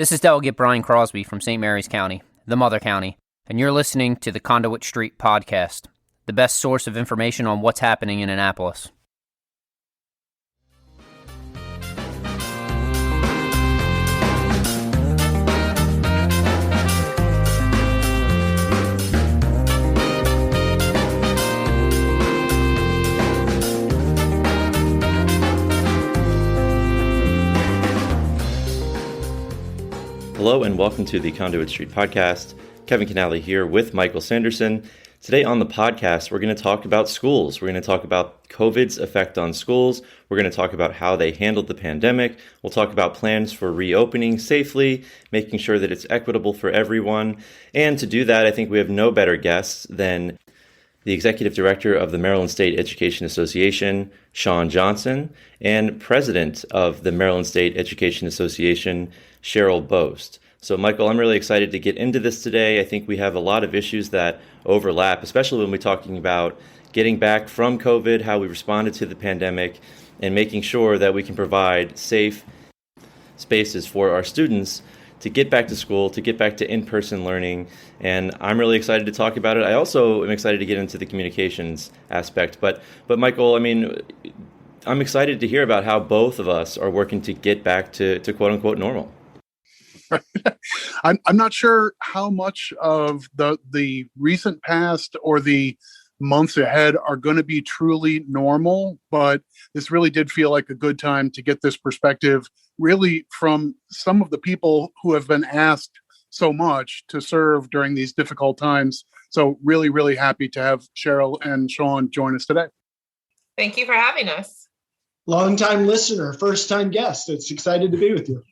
This is Delegate Brian Crosby from St. Mary's County, the Mother County, and you're listening to the Conduit Street Podcast, the best source of information on what's happening in Annapolis. Hello and welcome to the Conduit Street Podcast. Kevin Kinnally here with Michael Sanderson. Today on the podcast, we're going to talk about schools. We're going to talk about COVID's effect on schools. We're going to talk about how they handled the pandemic. We'll talk about plans for reopening safely, making sure that it's equitable for everyone. And to do that, I think we have no better guests than the Executive Director of the Maryland State Education Association, Sean Johnson, and President of the Maryland State Education Association, Cheryl Bost. So, Michael, I'm really excited to get into this today. I think we have a lot of issues that overlap, especially when we're talking about getting back from COVID, how we responded to the pandemic, and making sure that we can provide safe spaces for our students to get back to school, to get back to in-person learning. And I'm really excited to talk about it. I also am excited to get into the communications aspect. But Michael, I'm excited to hear about how both of us are working to get back to quote-unquote normal. I'm not sure how much of the recent past or the months ahead are going to be truly normal, but this really did feel like a good time to get this perspective really from some of the people who have been asked so much to serve during these difficult times. So really, really happy to have Cheryl and Sean join us today. Thank you for having us. Long-time listener, first-time guest. It's excited to be with you.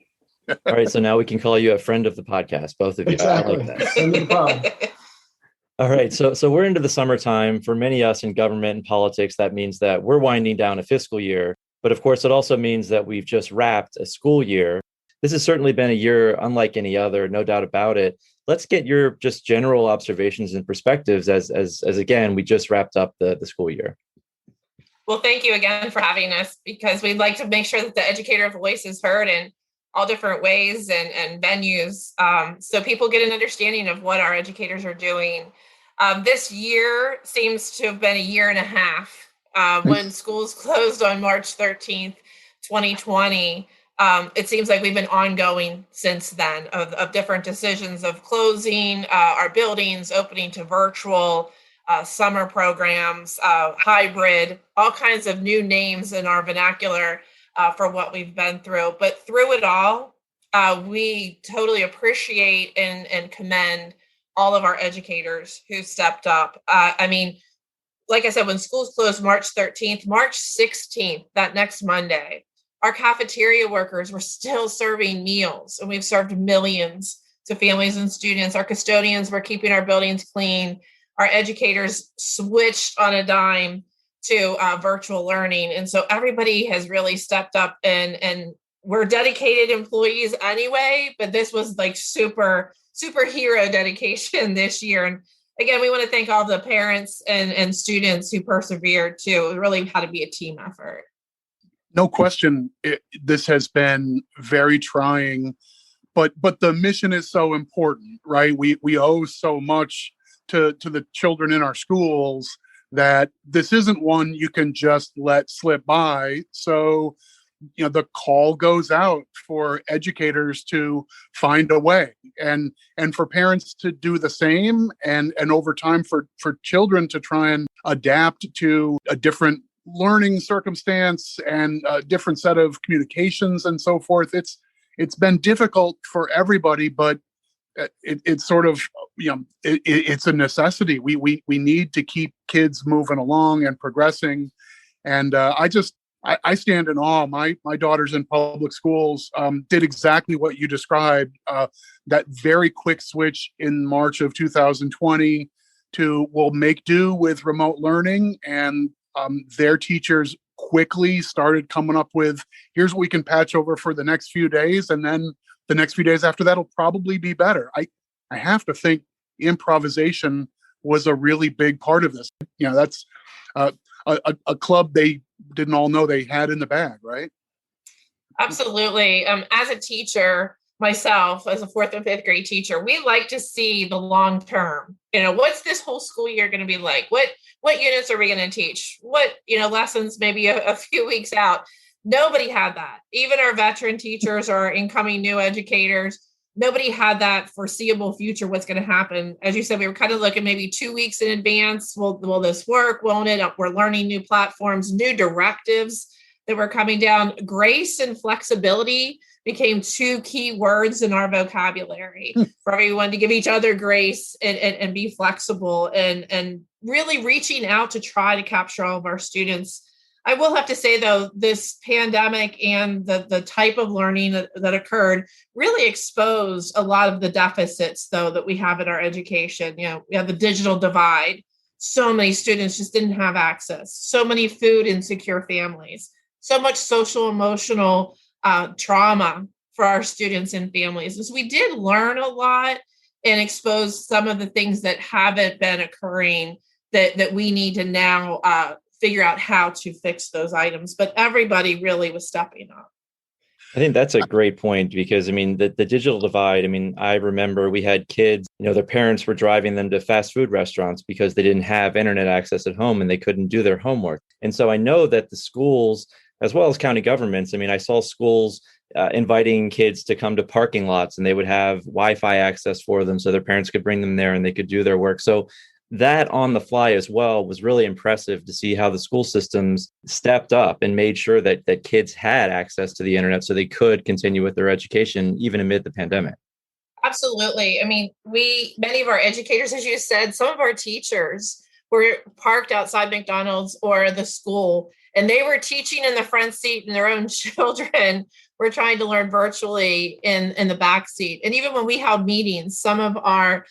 All right, so now we can call you a friend of the podcast, both of you. Exactly. I like that. Friend of the pod. All right, so we're into the summertime. For many of us in government and politics, that means that we're winding down a fiscal year. But of course, it also means that we've just wrapped a school year. This has certainly been a year unlike any other, no doubt about it. Let's get your just general observations and perspectives as again, we just wrapped up the school year. Well, thank you again for having us, because we'd like to make sure that the educator voice is heard in all different ways and venues, so people get an understanding of what our educators are doing. This year seems to have been a year and a half. When schools closed on March 13th, 2020, it seems like we've been ongoing since then of different decisions of closing our buildings, opening to virtual, summer programs, hybrid, all kinds of new names in our vernacular for what we've been through. But through it all, we totally appreciate and commend all of our educators who stepped up. Like I said, when schools closed March 13th, March 16th, that next Monday, our cafeteria workers were still serving meals, and we've served millions to families and students. Our custodians were keeping our buildings clean. Our educators switched on a dime to virtual learning. And so everybody has really stepped up, and we're dedicated employees anyway, but this was like superhero dedication this year. And again, we want to thank all the parents and students who persevered too. It really had to be a team effort. No question, this has been very trying, but the mission is so important, right? We owe so much to the children in our schools that this isn't one you can just let slip by. So, the call goes out for educators to find a way and for parents to do the same, and over time for children to try and adapt to a different learning circumstance and a different set of communications and so forth. It's been difficult for everybody, but it's sort of, it's a necessity. We need to keep kids moving along and progressing. And I stand in awe. My daughters in public schools did exactly what you described, that very quick switch in March of 2020 to, we'll make do with remote learning. And their teachers quickly started coming up with, here's what we can patch over for the next few days. And then the next few days after that will probably be better. I have to think improvisation was a really big part of this. That's a club they didn't all know they had in the bag, right? Absolutely. As a teacher, myself as a fourth and fifth grade teacher, we like to see the long term. What's this whole school year going to be like? What units are we going to teach? What, lessons maybe a few weeks out? Nobody had that. Even our veteran teachers or incoming new educators, nobody had that foreseeable future. What's going to happen? As you said, we were kind of looking maybe 2 weeks in advance. Will this work? Won't it? We're learning new platforms, new directives that were coming down. Grace and flexibility became two key words in our vocabulary for everyone to give each other grace and be flexible and really reaching out to try to capture all of our students. I will have to say, though, this pandemic and the type of learning that occurred really exposed a lot of the deficits, though, that we have in our education. We have the digital divide. So many students just didn't have access. So many food insecure families. So much social emotional trauma for our students and families. And so we did learn a lot and expose some of the things that haven't been occurring that we need to now figure out how to fix those items. But everybody really was stepping up. I think that's a great point because, the digital divide, I remember we had kids, their parents were driving them to fast food restaurants because they didn't have internet access at home and they couldn't do their homework. And so I know that the schools, as well as county governments, I saw schools inviting kids to come to parking lots and they would have Wi-Fi access for them so their parents could bring them there and they could do their work. So that on the fly as well was really impressive to see how the school systems stepped up and made sure that kids had access to the internet so they could continue with their education even amid the pandemic. Absolutely. Many of our educators, as you said, some of our teachers were parked outside McDonald's or the school, and they were teaching in the front seat and their own children were trying to learn virtually in the back seat. And even when we held meetings, some of our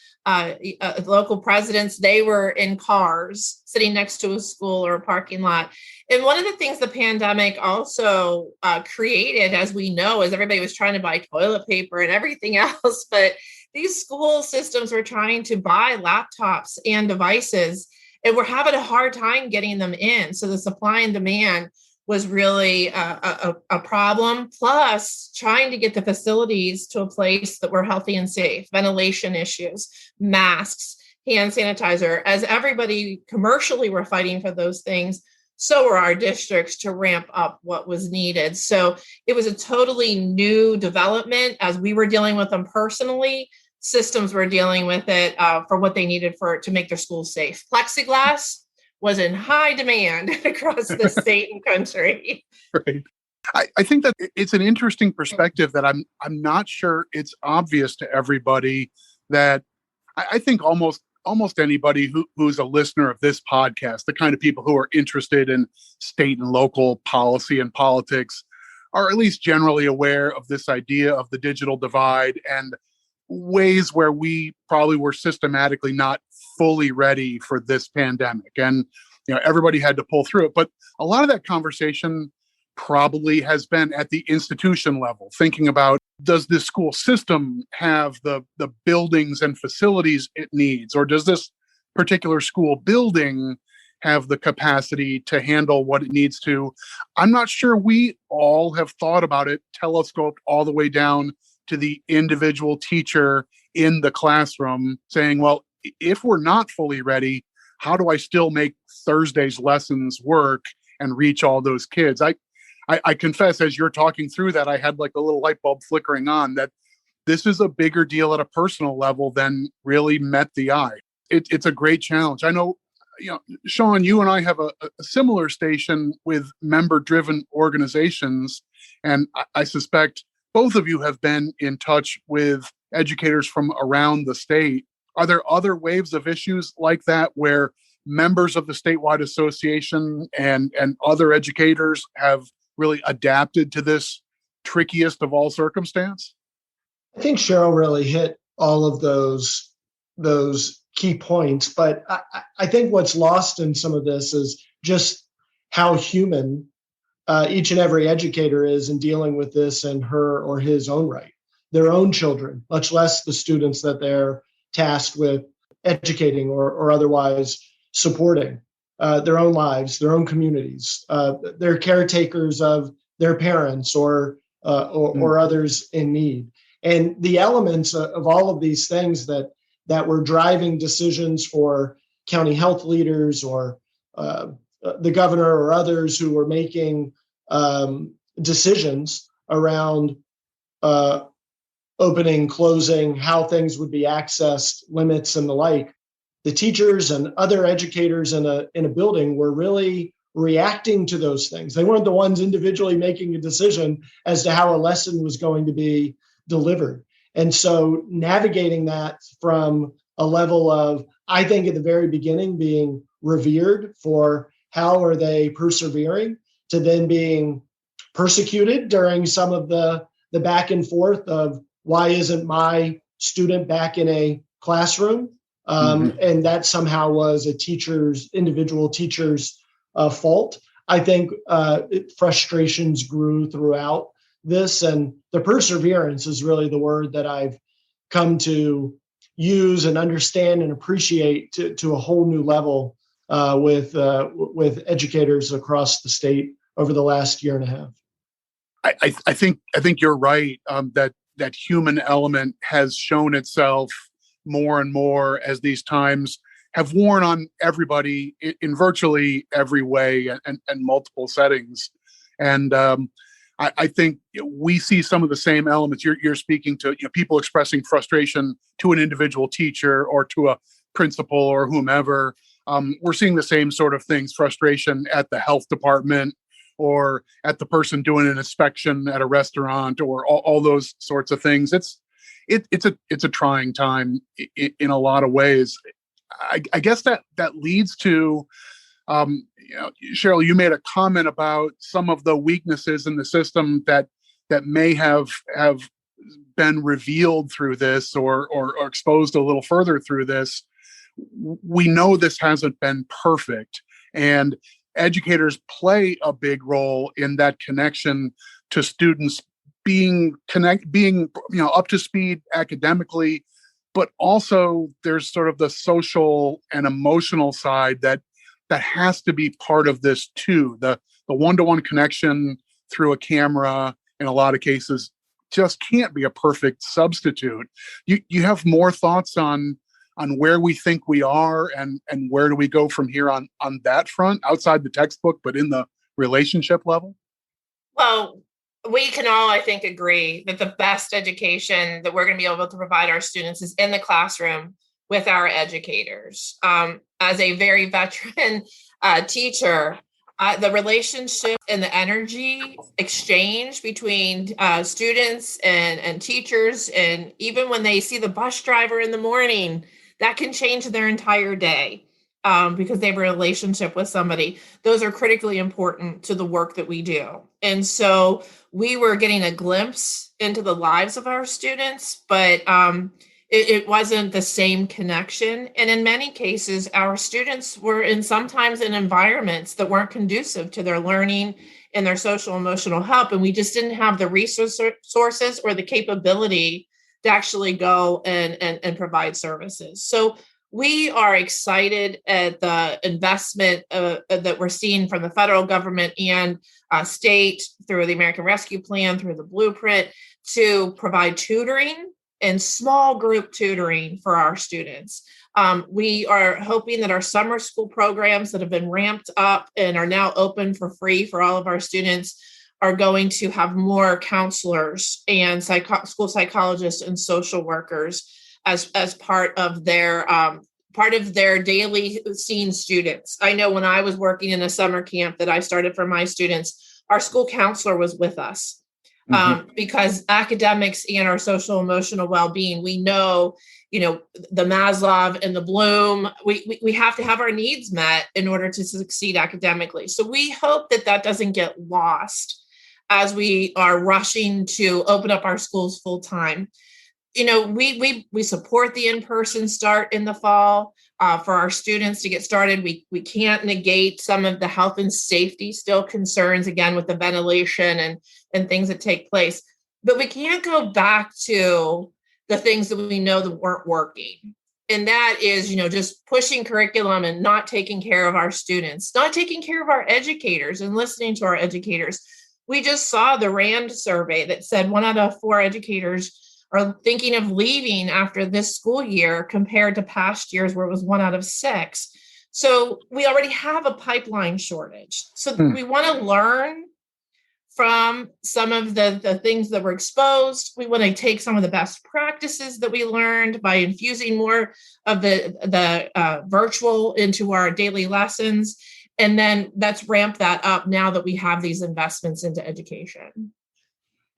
local presidents, they were in cars sitting next to a school or a parking lot. And one of the things the pandemic also created, as we know, is everybody was trying to buy toilet paper and everything else. But these school systems were trying to buy laptops and devices, and we're having a hard time getting them in. So the supply and demand was really a problem, plus trying to get the facilities to a place that were healthy and safe, ventilation issues, masks, hand sanitizer. As everybody commercially were fighting for those things, so were our districts to ramp up what was needed. So it was a totally new development as we were dealing with them personally. Systems were dealing with it for what they needed to make their schools safe. Plexiglass was in high demand across the state and country. Right. I think that it's an interesting perspective that I'm not sure it's obvious to everybody. That I think almost anybody who's a listener of this podcast, the kind of people who are interested in state and local policy and politics, are at least generally aware of this idea of the digital divide and ways where we probably were systematically not fully ready for this pandemic. And, everybody had to pull through it. But a lot of that conversation probably has been at the institution level, thinking about, does this school system have the buildings and facilities it needs? Or does this particular school building have the capacity to handle what it needs to? I'm not sure we all have thought about it, telescoped all the way down to the individual teacher in the classroom, saying, well, if we're not fully ready, how do I still make Thursday's lessons work and reach all those kids? I confess, as you're talking through that, I had like a little light bulb flickering on that this is a bigger deal at a personal level than really met the eye. It's a great challenge. I know, Sean, you and I have a similar station with member-driven organizations, and I suspect both of you have been in touch with educators from around the state. Are there other waves of issues like that where members of the statewide association and other educators have really adapted to this trickiest of all circumstance? I think Cheryl really hit all of those key points, but I think what's lost in some of this is just how human each and every educator is in dealing with this in her or his own right, their own children, much less the students that they're tasked with educating or otherwise supporting, their own lives, their own communities. They're caretakers of their parents or others in need. And the elements of all of these things that were driving decisions for county health leaders or the governor or others who were making decisions around opening, closing, how things would be accessed, limits, and the like. The teachers and other educators in a building were really reacting to those things. They weren't the ones individually making a decision as to how a lesson was going to be delivered. And so navigating that from a level of, I think at the very beginning, being revered for how are they persevering, to then being persecuted during some of the back and forth of why isn't my student back in a classroom? And that somehow was individual teacher's fault. I think frustrations grew throughout this, and the perseverance is really the word that I've come to use and understand and appreciate to a whole new level with educators across the state over the last year and a half. I think you're right, that human element has shown itself more and more as these times have worn on everybody in virtually every way and multiple settings. And I think we see some of the same elements. You're speaking to people expressing frustration to an individual teacher or to a principal or whomever. We're seeing the same sort of things, frustration at the health department or at the person doing an inspection at a restaurant or all those sorts of things. It's a trying time in a lot of ways. I guess that leads to, Cheryl, you made a comment about some of the weaknesses in the system that may have been revealed through this or exposed a little further through this. We know this hasn't been perfect, and educators play a big role in that connection to students being up to speed academically, but also there's sort of the social and emotional side that has to be part of this too. The one-to-one connection through a camera in a lot of cases just can't be a perfect substitute. You have more thoughts on where we think we are and where do we go from here on that front, outside the textbook, but in the relationship level? Well, we can all, I think, agree that the best education that we're going to be able to provide our students is in the classroom with our educators. As a very veteran teacher, the relationship and the energy exchange between students and teachers, and even when they see the bus driver in the morning, that can change their entire day because they have a relationship with somebody. Those are critically important to the work that we do. And so we were getting a glimpse into the lives of our students, but it wasn't the same connection. And in many cases, our students were sometimes in environments that weren't conducive to their learning and their social emotional health. And we just didn't have the resources or the capability to actually go and provide services. So we are excited at the investment that we're seeing from the federal government and state through the American Rescue Plan, through the Blueprint, to provide tutoring and small group tutoring for our students. We are hoping that our summer school programs that have been ramped up and are now open for free for all of our students are going to have more counselors and school psychologists and social workers as part of their daily seeing students. I know when I was working in a summer camp that I started for my students, our school counselor was with us because academics and our social emotional well-being, we know, the Maslow and the Bloom, we have to have our needs met in order to succeed academically. So we hope that doesn't get lost as we are rushing to open up our schools full time. We support the in-person start in the fall for our students to get started. We can't negate some of the health and safety still concerns, again, with the ventilation and things that take place. But we can't go back to the things that we know that weren't working. And that is, just pushing curriculum and not taking care of our students, not taking care of our educators and listening to our educators. We just saw the RAND survey that said 1 out of 4 educators are thinking of leaving after this school year compared to past years where it was 1 out of 6. So we already have a pipeline shortage. So we want to learn from some of the things that were exposed. We want to take some of the best practices that we learned by infusing more of the virtual into our daily lessons. And then let's ramp that up now that we have these investments into education.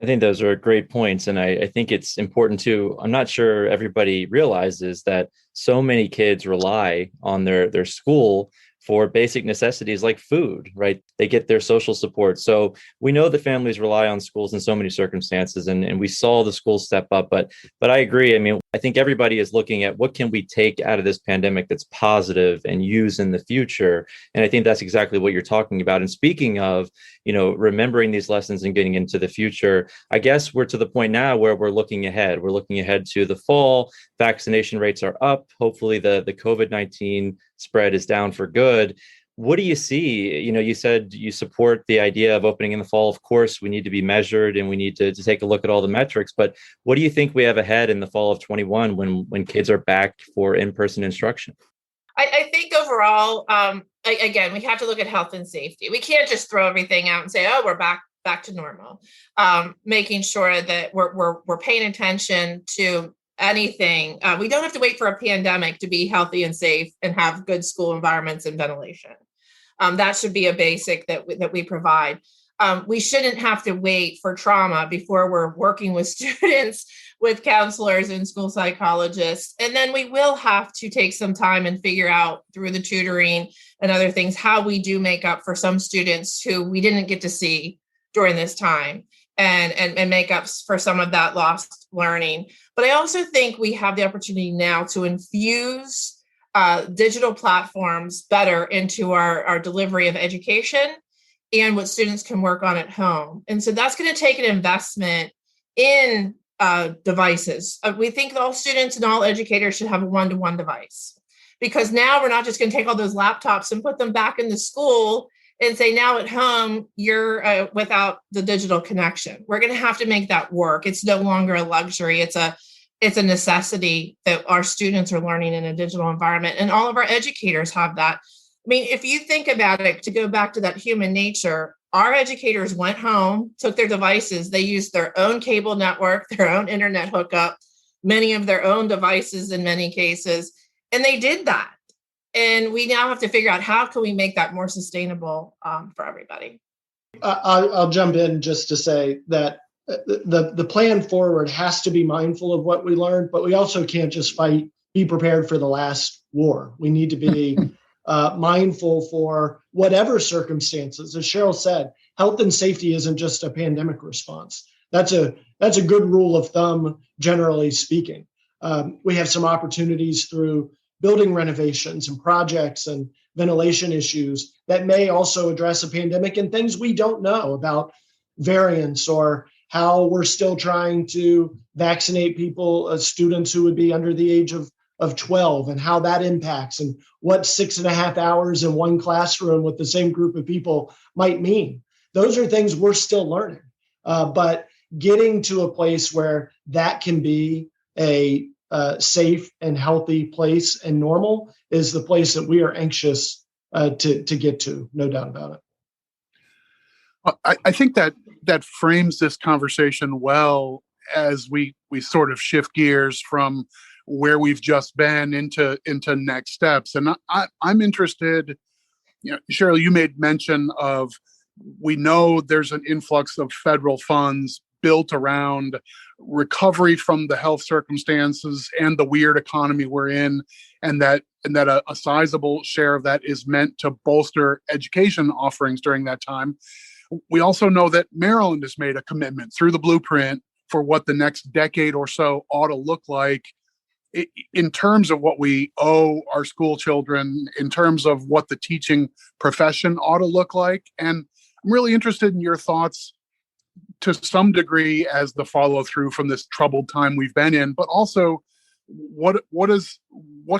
I think those are great points. And I think it's important too. I'm not sure everybody realizes that so many kids rely on their school for basic necessities like food, right? They get their social support. So we know that families rely on schools in so many circumstances, and we saw the schools step up. But I agree. I mean, I think everybody is looking at what can we take out of this pandemic that's positive and use in the future. And I think that's exactly what you're talking about. And speaking of, remembering these lessons and getting into the future, I guess we're to the point now where we're looking ahead. We're looking ahead to the fall. Vaccination rates are up. Hopefully the COVID-19 spread is down for good. What do you see? You said you support the idea of opening in the fall. Of course, we need to be measured and we need to take a look at all the metrics. But what do you think we have ahead in the fall of 21 when kids are back for in-person instruction? I think overall, again, we have to look at health and safety. We can't just throw everything out and say, oh, we're back to normal. Making sure that we're paying attention to anything. We don't have to wait for a pandemic to be healthy and safe and have good school environments and ventilation. That should be a basic that we provide. We shouldn't have to wait for trauma before we're working with students, with counselors and school psychologists. And then we will have to take some time and figure out through the tutoring and other things how we do make up for some students who we didn't get to see during this time and make up for some of that lost learning. But I also think we have the opportunity now to infuse digital platforms better into our delivery of education and what students can work on at home. And so that's going to take an investment in devices. We think all students and all educators should have a one-to-one device, because now we're not just going to take all those laptops and put them back in the school and say, now at home, you're without the digital connection. We're going to have to make that work. It's no longer a luxury. It's a necessity that our students are learning in a digital environment, and all of our educators have that. I mean, if you think about it, to go back to that human nature, our educators went home, took their devices, they used their own cable network, their own internet hookup, many of their own devices in many cases, and they did that. And we now have to figure out how can we make that more sustainable for everybody. I'll jump in just to say that the plan forward has to be mindful of what we learned, but we also can't just be prepared for the last war. We need to be mindful for whatever circumstances. As Cheryl said, health and safety isn't just a pandemic response. That's a good rule of thumb, generally speaking. We have some opportunities through building renovations and projects and ventilation issues that may also address a pandemic and things we don't know about variants or how we're still trying to vaccinate people, students who would be under the age of 12, and how that impacts and what 6.5 hours in one classroom with the same group of people might mean. Those are things we're still learning. But getting to a place where that can be a safe and healthy place and normal is the place that we are anxious to get to, no doubt about it. I think that frames this conversation well as we sort of shift gears from where we've just been into next steps. And I'm interested, Cheryl, you made mention of, we know there's an influx of federal funds built around recovery from the health circumstances and the weird economy we're in, and that a sizable share of that is meant to bolster education offerings during that time. We also know that Maryland has made a commitment through the blueprint for what the next decade or so ought to look like in terms of what we owe our school children, in terms of what the teaching profession ought to look like. And I'm really interested in your thoughts to some degree as the follow through from this troubled time we've been in, but also what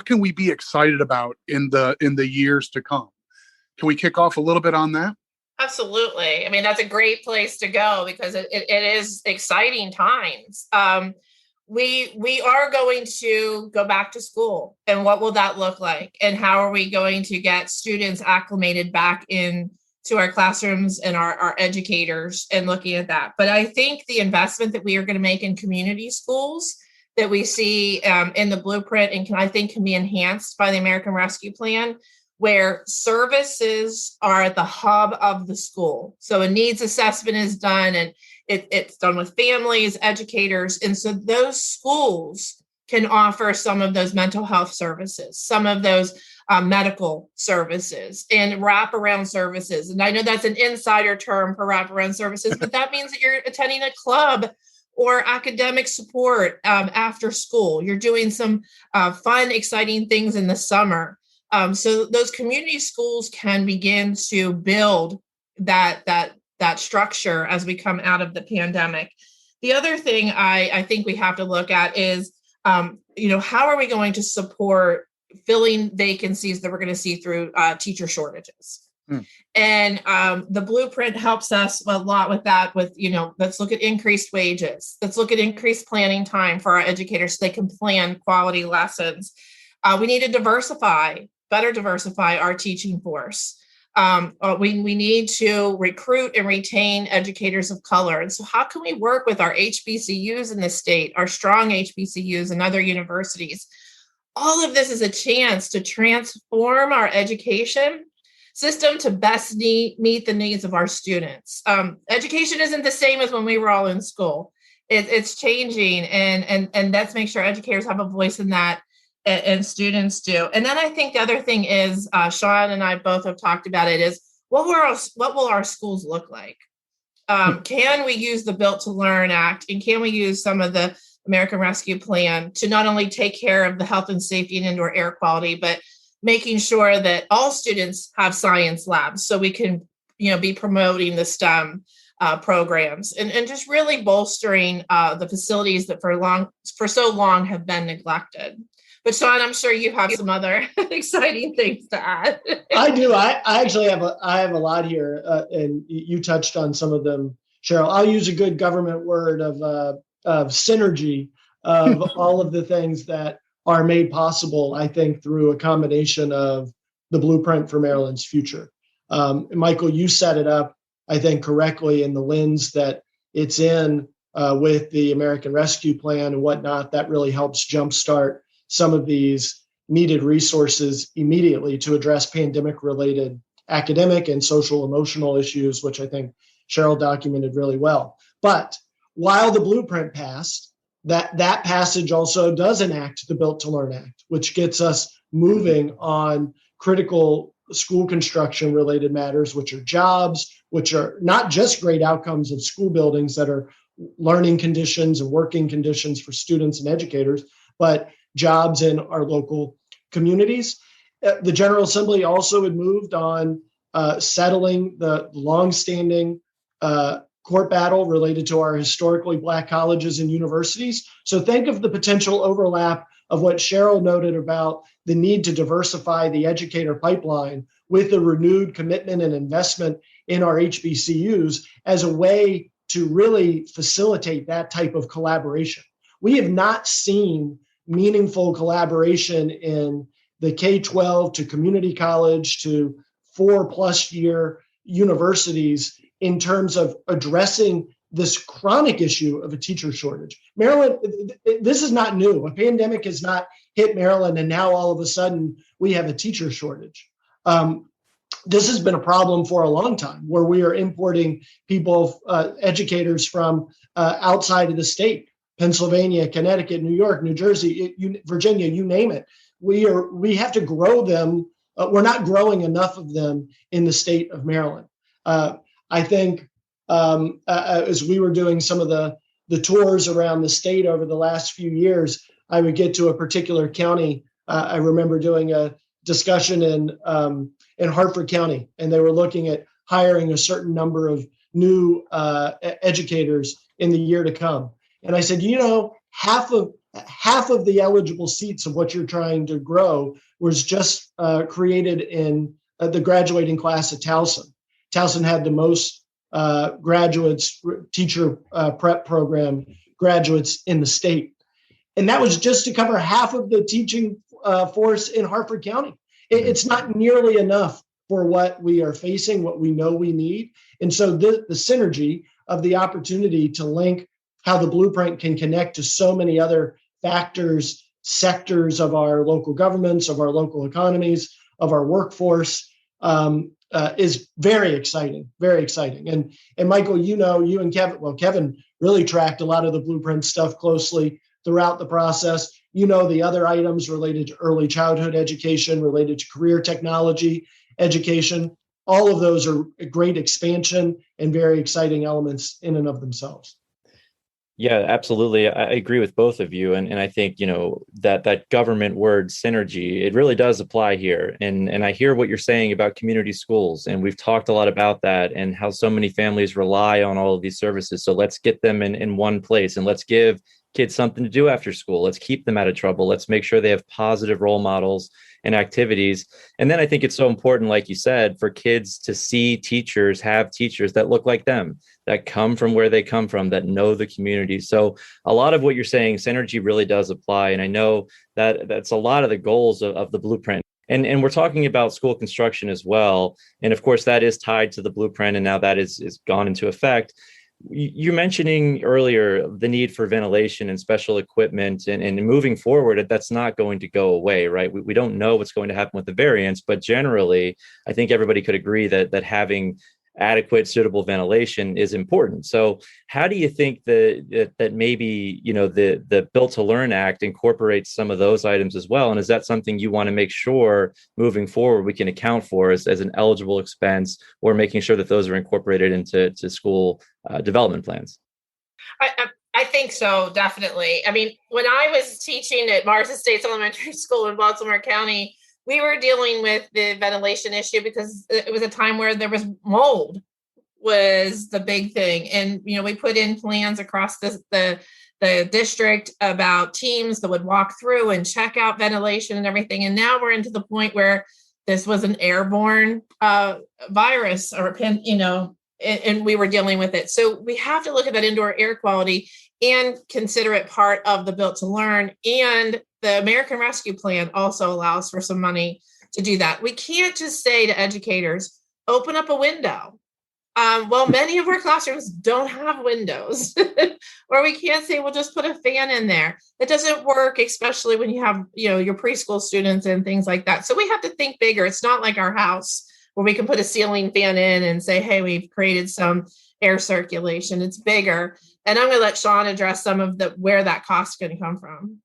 can we be excited about in the years to come? Can we kick off a little bit on that? Absolutely. I mean, that's a great place to go because it is exciting times. we are going to go back to school, and what will that look like? And how are we going to get students acclimated back in to our classrooms and our educators and looking at that? But I think the investment that we are going to make in community schools that we see in the blueprint and I think can be enhanced by the American Rescue Plan, where services are at the hub of the school. So a needs assessment is done, and it's done with families, educators. And so those schools can offer some of those mental health services, some of those medical services and wraparound services. And I know that's an insider term for wraparound services, but that means that you're attending a club or academic support after school. You're doing some fun, exciting things in the summer. So those community schools can begin to build that structure as we come out of the pandemic. The other thing I think we have to look at is, how are we going to support filling vacancies that we're going to see through teacher shortages? And the blueprint helps us a lot with that, let's look at increased wages. Let's look at increased planning time for our educators so they can plan quality lessons. We need to better diversify our teaching force. We need to recruit and retain educators of color. And so how can we work with our HBCUs in the state, our strong HBCUs and other universities? All of this is a chance to transform our education system to best meet the needs of our students. Education isn't the same as when we were all in school. It's changing, and let's make sure educators have a voice in that, and students do. And then I think the other thing is, Sean and I both have talked about it, is what will our schools look like? Can we use the Built to Learn Act, and can we use some of the American Rescue Plan to not only take care of the health and safety and indoor air quality, but making sure that all students have science labs so we can, be promoting the STEM programs and just really bolstering the facilities that for so long have been neglected. But Sean, I'm sure you have some other exciting things to add. I do. I actually have a lot here, and you touched on some of them, Cheryl. I'll use a good government word of synergy of all of the things that are made possible, I think, through a combination of the blueprint for Maryland's future. Michael, you set it up, I think, correctly in the lens that it's in with the American Rescue Plan and whatnot. That really helps jumpstart some of these needed resources immediately to address pandemic-related academic and social emotional issues, which I think Cheryl documented really well. But while the blueprint passed, that passage also does enact the Built to Learn Act, which gets us moving on critical school construction related matters, which are jobs, which are not just great outcomes of school buildings that are learning conditions and working conditions for students and educators, but jobs in our local communities. The General Assembly also had moved on settling the longstanding court battle related to our historically Black colleges and universities. So think of the potential overlap of what Cheryl noted about the need to diversify the educator pipeline with a renewed commitment and investment in our HBCUs as a way to really facilitate that type of collaboration. We have not seen meaningful collaboration in the K-12 to community college to 4+ year universities in terms of addressing this chronic issue of a teacher shortage. Maryland, this is not new. A pandemic has not hit Maryland, and now all of a sudden we have a teacher shortage. This has been a problem for a long time, where we are importing people, educators from outside of the state, Pennsylvania, Connecticut, New York, New Jersey, Virginia, you name it. We have to grow them. We're not growing enough of them in the state of Maryland. I think as we were doing some of the tours around the state over the last few years, I would get to a particular county. I remember doing a discussion in Hartford County, and they were looking at hiring a certain number of new educators in the year to come. And I said, half of the eligible seats of what you're trying to grow was just created in the graduating class at Towson. Towson had the most graduates, teacher prep program graduates in the state. And that was just to cover half of the teaching force in Harford County. It's not nearly enough for what we are facing, what we know we need. And so the synergy of the opportunity to link how the blueprint can connect to so many other factors, sectors of our local governments, of our local economies, of our workforce, is very exciting, very exciting. And Michael, you and Kevin really tracked a lot of the blueprint stuff closely throughout the process. The other items related to early childhood education, related to career technology education. All of those are a great expansion and very exciting elements in and of themselves. Yeah, absolutely. I agree with both of you. And I think, that government word synergy, it really does apply here. And I hear what you're saying about community schools. And we've talked a lot about that and how so many families rely on all of these services. So let's get them in one place and let's give kids something to do after school. Let's keep them out of trouble. Let's make sure they have positive role models and activities. And then I think it's so important, like you said, for kids to have teachers that look like them, that come from where they come from, that know the community. So a lot of what you're saying, synergy really does apply. And I know that that's a lot of the goals of the blueprint. And we're talking about school construction as well. And of course, that is tied to the blueprint. And now that is gone into effect. You're mentioning earlier the need for ventilation and special equipment, and moving forward, that's not going to go away, right? We don't know what's going to happen with the variants, but generally, I think everybody could agree that having adequate, suitable ventilation is important. So how do you think that maybe, the Built to Learn Act incorporates some of those items as well? And is that something you want to make sure moving forward we can account for as an eligible expense, or making sure that those are incorporated into school development plans? I think so, definitely. I mean, when I was teaching at Mars Estates Elementary School in Baltimore County, we were dealing with the ventilation issue because it was a time where there was mold was the big thing. And, we put in plans across the district about teams that would walk through and check out ventilation and everything. And now we're into the point where this was an airborne virus and we were dealing with it. So we have to look at that indoor air quality and consider it part of the Built to Learn. And the American Rescue Plan also allows for some money to do that. We can't just say to educators, open up a window. Many of our classrooms don't have windows, or we can't say, well, just put a fan in there. It doesn't work, especially when you have, your preschool students and things like that. So we have to think bigger. It's not like our house where we can put a ceiling fan in and say, hey, we've created some air circulation. It's bigger. And I'm going to let Sean address some of where that cost is going to come from.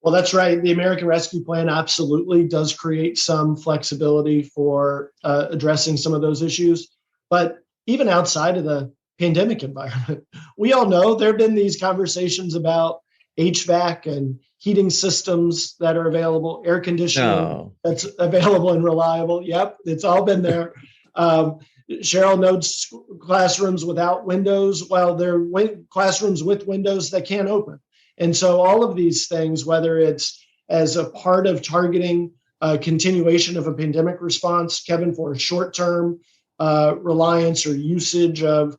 Well, that's right. The American Rescue Plan absolutely does create some flexibility for addressing some of those issues. But even outside of the pandemic environment, we all know there have been these conversations about HVAC and heating systems that are available, air conditioning that's available and reliable. Yep, it's all been there. Cheryl notes classrooms without windows. Well, they're classrooms with windows that can't open. And so all of these things, whether it's as a part of targeting continuation of a pandemic response, Kevin, for a short-term reliance or usage of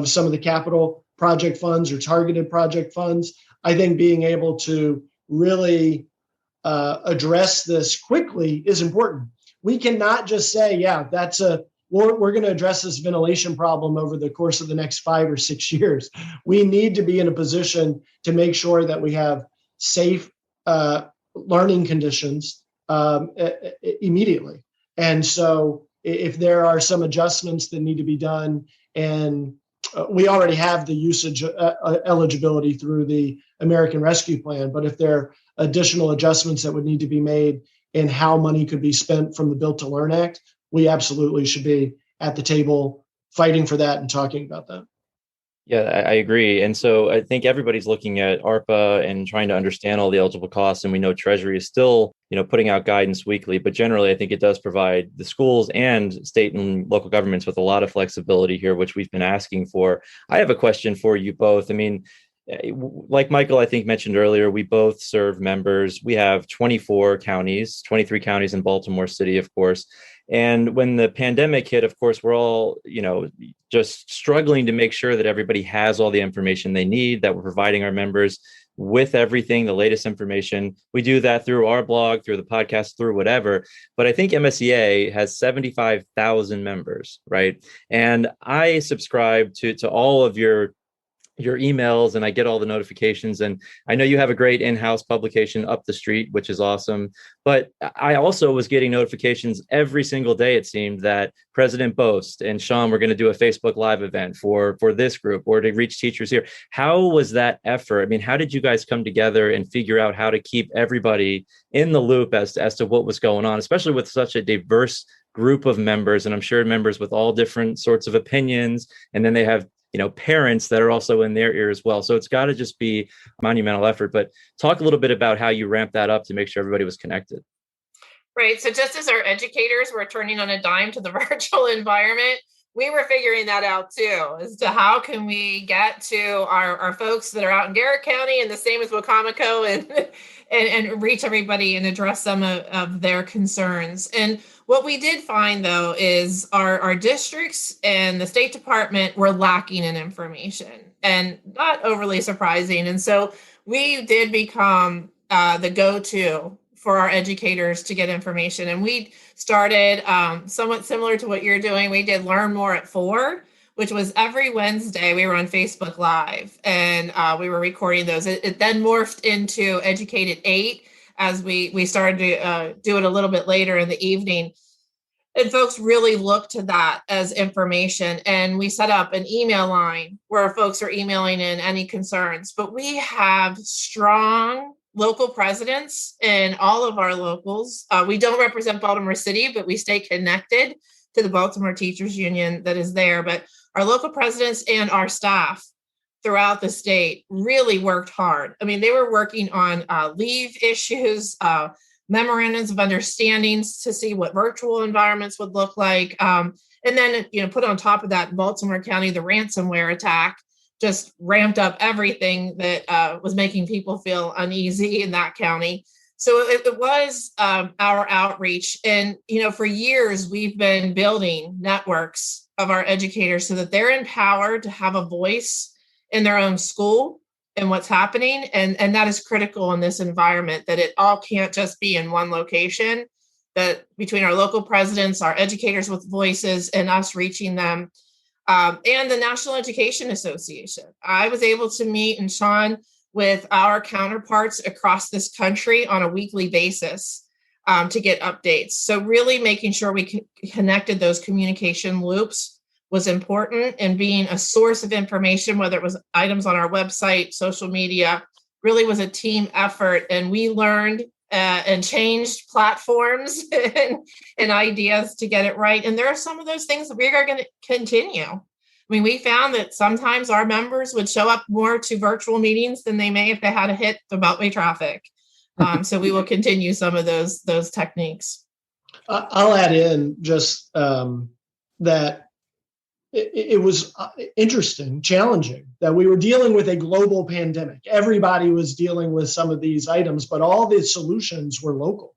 some of the capital project funds or targeted project funds, I think being able to really address this quickly is important. We cannot just say, we're going to address this ventilation problem over the course of the next 5 or 6 years. We need to be in a position to make sure that we have safe learning conditions immediately. And so if there are some adjustments that need to be done, and we already have the usage eligibility through the American Rescue Plan, but if there are additional adjustments that would need to be made in how money could be spent from the Built to Learn Act, we absolutely should be at the table fighting for that and talking about that. Yeah, I agree. And so I think everybody's looking at ARPA and trying to understand all the eligible costs. And we know Treasury is still, putting out guidance weekly. But generally, I think it does provide the schools and state and local governments with a lot of flexibility here, which we've been asking for. I have a question for you both. I mean, like Michael, I think mentioned earlier, we both serve members. We have 23 counties in Baltimore City, of course. And when the pandemic hit, of course, we're all, just struggling to make sure that everybody has all the information they need, that we're providing our members. with everything, the latest information. We do that through our blog, through the podcast, through whatever. But I think MSEA has 75,000 members, right? And I subscribe to all of your emails, and I get all the notifications. And I know you have a great in-house publication, Up the Street, which is awesome. But I also was getting notifications every single day, it seemed, that President Bost and Sean were going to do a Facebook Live event for this group or to reach teachers here. How was that effort? I mean, how did you guys come together and figure out how to keep everybody in the loop as to what was going on, especially with such a diverse group of members? And I'm sure members with all different sorts of opinions. And then they have parents that are also in their ear as well. So it's got to just be a monumental effort. But talk a little bit about how you ramped that up to make sure everybody was connected. Right. So just as our educators were turning on a dime to the virtual environment, we were figuring that out too, as to how can we get to our folks that are out in Garrett County, and the same as MACo, and reach everybody and address some of their concerns. And what we did find, though, is our districts and the State Department were lacking in information, and not overly surprising. And so we did become the go-to for our educators to get information. And we started somewhat similar to what you're doing. We did Learn More at 4, which was every Wednesday. We were on Facebook Live, and we were recording those. It then morphed into Educate at 8 as we started to do it a little bit later in the evening. And folks really looked to that as information. And we set up an email line where folks are emailing in any concerns. But we have strong local presidents in all of our locals. We don't represent Baltimore City, but we stay connected to the Baltimore Teachers Union that is there. But our local presidents and our staff throughout the state really worked hard. I mean, they were working on leave issues, memorandums of understandings to see what virtual environments would look like. And then, put on top of that, in Baltimore County, the ransomware attack just ramped up everything that was making people feel uneasy in that county. So it was our outreach. And, for years, we've been building networks of our educators so that they're empowered to have a voice in their own school and what's happening. And that is critical in this environment, that it all can't just be in one location, that between our local presidents, our educators with voices, and us reaching them, and the National Education Association. I was able to meet and Sean with our counterparts across this country on a weekly basis to get updates. So really making sure we connected those communication loops was important, and being a source of information, whether it was items on our website, social media, really was a team effort. And we learned and changed platforms and ideas to get it right. And there are some of those things that we are going to continue. I mean, we found that sometimes our members would show up more to virtual meetings than they may if they had to hit the Beltway traffic. So we will continue some of those techniques. I'll add in just that it was interesting, challenging, that we were dealing with a global pandemic. Everybody was dealing with some of these items, but all the solutions were local.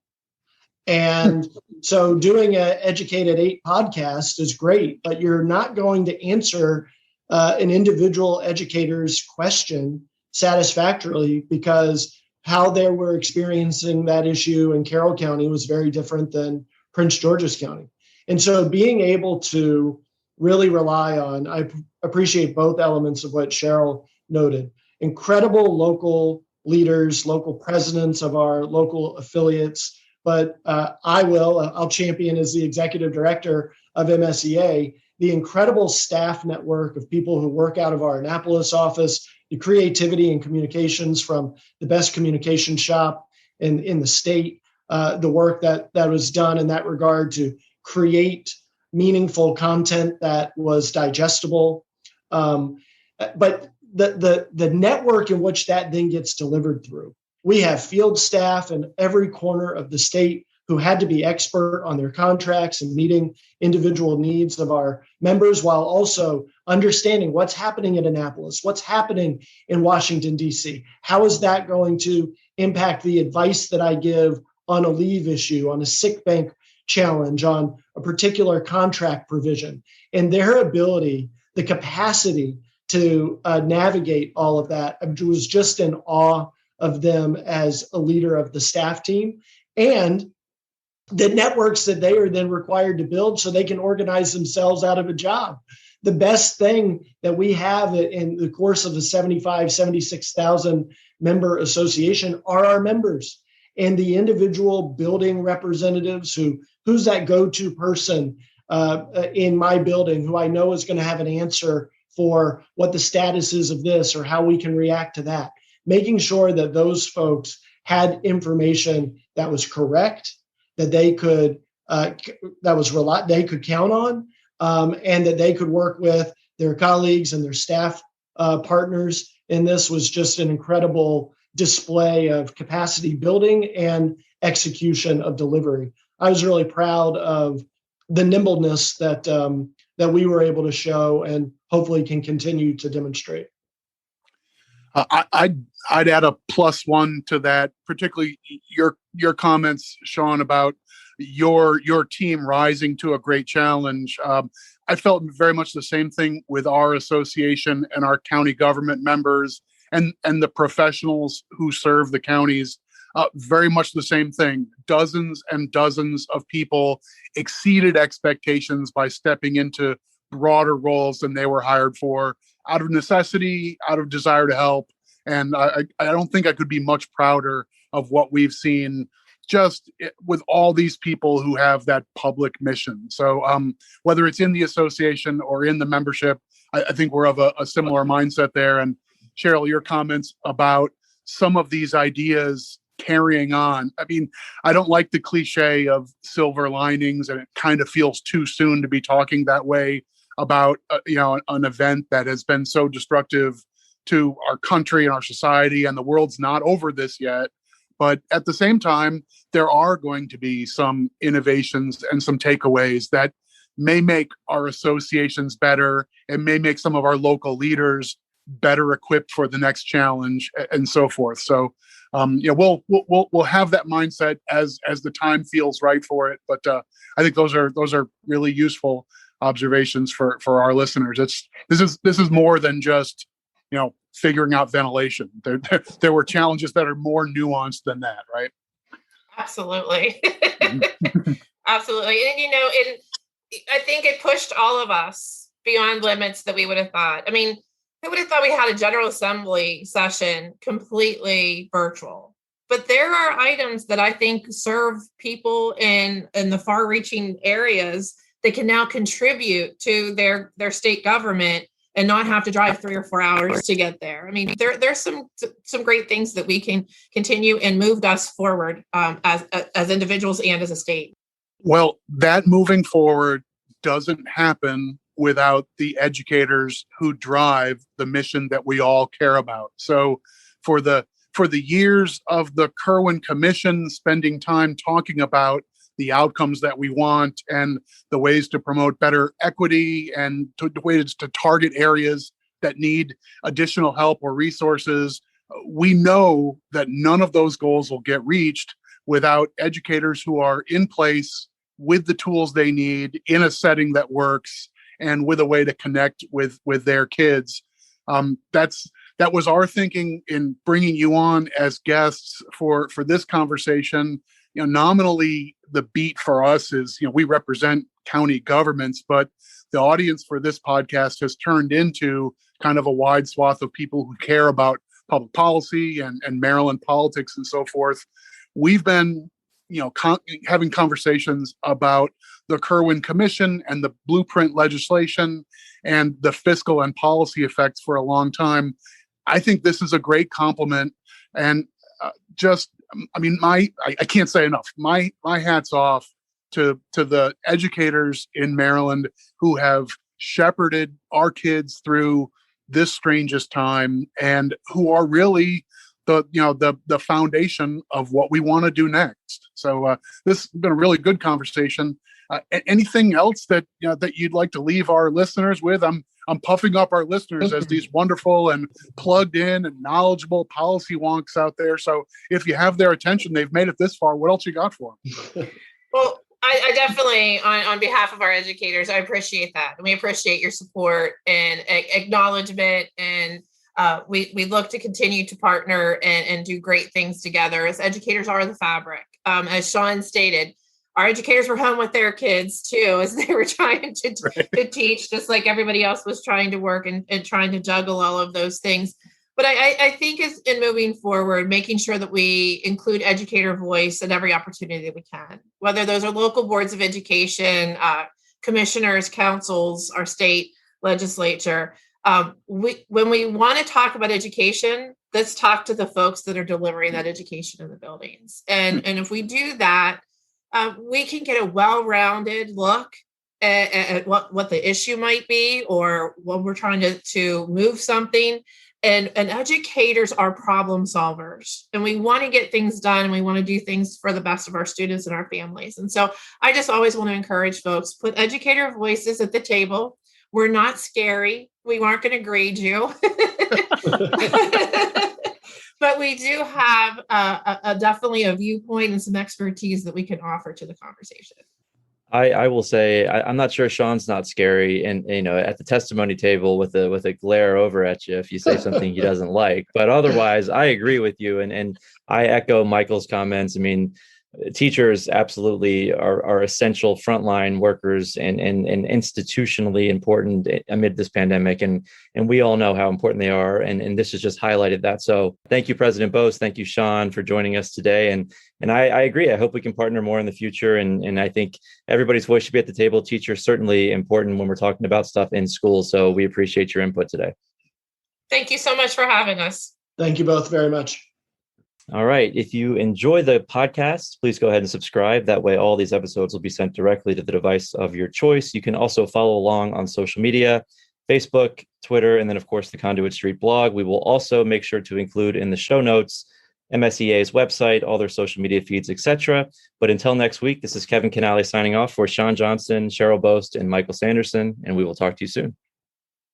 And so doing an Educate at 8 podcast is great, but you're not going to answer an individual educator's question satisfactorily, because how they were experiencing that issue in Carroll County was very different than Prince George's County. And so being able to really rely on, I appreciate both elements of what Cheryl noted, incredible local leaders, local presidents of our local affiliates, but I'll champion as the executive director of MSEA, the incredible staff network of people who work out of our Annapolis office, the creativity and communications from the best communication shop in the state, the work that was done in that regard to create meaningful content that was digestible. But the network in which that then gets delivered through. We have field staff in every corner of the state who had to be expert on their contracts and meeting individual needs of our members, while also understanding what's happening in Annapolis, what's happening in Washington, D.C. How is that going to impact the advice that I give on a leave issue, on a sick bank challenge, on a particular contract provision? And their ability, the capacity to navigate all of that. I was just in awe of them as a leader of the staff team and the networks that they are then required to build so they can organize themselves out of a job. The best thing that we have in the course of the 76,000 member association are our members and the individual building representatives who's that go-to person in my building who I know is going to have an answer for what the status is of this or how we can react to that. Making sure that those folks had information that was correct, that they could they could count on, and that they could work with their colleagues and their staff partners. And this was just an incredible display of capacity building and execution of delivery. I was really proud of the nimbleness that we were able to show and hopefully can continue to demonstrate. I'd add a +1 to that, particularly your comments, Sean, about your team rising to a great challenge. I felt very much the same thing with our association and our county government members and the professionals who serve the counties. Very much the same thing. Dozens and dozens of people exceeded expectations by stepping into broader roles than they were hired for, out of necessity, out of desire to help. And I don't think I could be much prouder of what we've seen just with all these people who have that public mission. So whether it's in the association or in the membership, I think we're of a similar mindset there. And Cheryl, your comments about some of these ideas carrying on. I mean, I don't like the cliche of silver linings, and it kind of feels too soon to be talking that way about an event that has been so destructive to our country and our society, and the world's not over this yet. But at the same time, there are going to be some innovations and some takeaways that may make our associations better and may make some of our local leaders better equipped for the next challenge and so forth. So we'll have that mindset as the time feels right for it. But I think those are really useful observations for our listeners. This is more than just figuring out ventilation. There were challenges that are more nuanced than that, right? Absolutely. Absolutely. And I think it pushed all of us beyond limits that we would have thought. I mean, who would have thought we had a General Assembly session completely virtual? But there are items that I think serve people in the far-reaching areas that can now contribute to their state government and not have to drive 3 or 4 hours to get there. I mean, there's some great things that we can continue and moved us forward as individuals and as a state. Well, that moving forward doesn't happen without the educators who drive the mission that we all care about. So for the years of the Kirwan Commission spending time talking about the outcomes that we want and the ways to promote better equity and ways to target areas that need additional help or resources, we know that none of those goals will get reached without educators who are in place with the tools they need in a setting that works and with a way to connect with their kids. That was our thinking in bringing you on as guests for this conversation. Nominally, the beat for us is, we represent county governments, but the audience for this podcast has turned into kind of a wide swath of people who care about public policy and Maryland politics and so forth. We've been, having conversations about the Kirwan Commission and the blueprint legislation and the fiscal and policy effects for a long time. I think this is a great compliment, and I can't say enough. My hat's off to the educators in Maryland who have shepherded our kids through this strangest time and who are really the foundation of what we want to do next. So this has been a really good conversation. Anything else that you'd like to leave our listeners with? I'm puffing up our listeners as these wonderful and plugged in and knowledgeable policy wonks out there. So if you have their attention, they've made it this far. What else you got for them? Well, I definitely, on behalf of our educators, I appreciate that. And we appreciate your support and acknowledgement. And we look to continue to partner and do great things together, as educators are the fabric. As Sean stated, our educators were home with their kids too, as they were trying to teach, just like everybody else was trying to work and trying to juggle all of those things. But I think as in moving forward, making sure that we include educator voice at every opportunity that we can, whether those are local boards of education, commissioners, councils, our state legislature. When we want to talk about education, let's talk to the folks that are delivering that education in the buildings. And if we do that, we can get a well-rounded look at what the issue might be, or when we're trying to move something. And educators are problem solvers, and we want to get things done, and we want to do things for the best of our students and our families. And so I just always want to encourage folks, put educator voices at the table. We're not scary. We aren't going to grade you. But we do have definitely a viewpoint and some expertise that we can offer to the conversation. I will say I'm not sure Sean's not scary, and at the testimony table with a glare over at you if you say something he doesn't like. But otherwise, I agree with you, and I echo Michael's comments. I mean, teachers absolutely are essential frontline workers and institutionally important amid this pandemic, and we all know how important they are, and this has just highlighted that. So thank you, President Bost. Thank you, Sean, for joining us today. And I agree. I hope we can partner more in the future. And I think everybody's voice should be at the table. Teachers certainly important when we're talking about stuff in school. So we appreciate your input today. Thank you so much for having us. Thank you both very much. All right. If you enjoy the podcast, please go ahead and subscribe. That way, all these episodes will be sent directly to the device of your choice. You can also follow along on social media, Facebook, Twitter, and then, of course, the Conduit Street blog. We will also make sure to include in the show notes MSEA's website, all their social media feeds, etc. But until next week, this is Kevin Kinnally signing off for Sean Johnson, Cheryl Bost, and Michael Sanderson, and we will talk to you soon.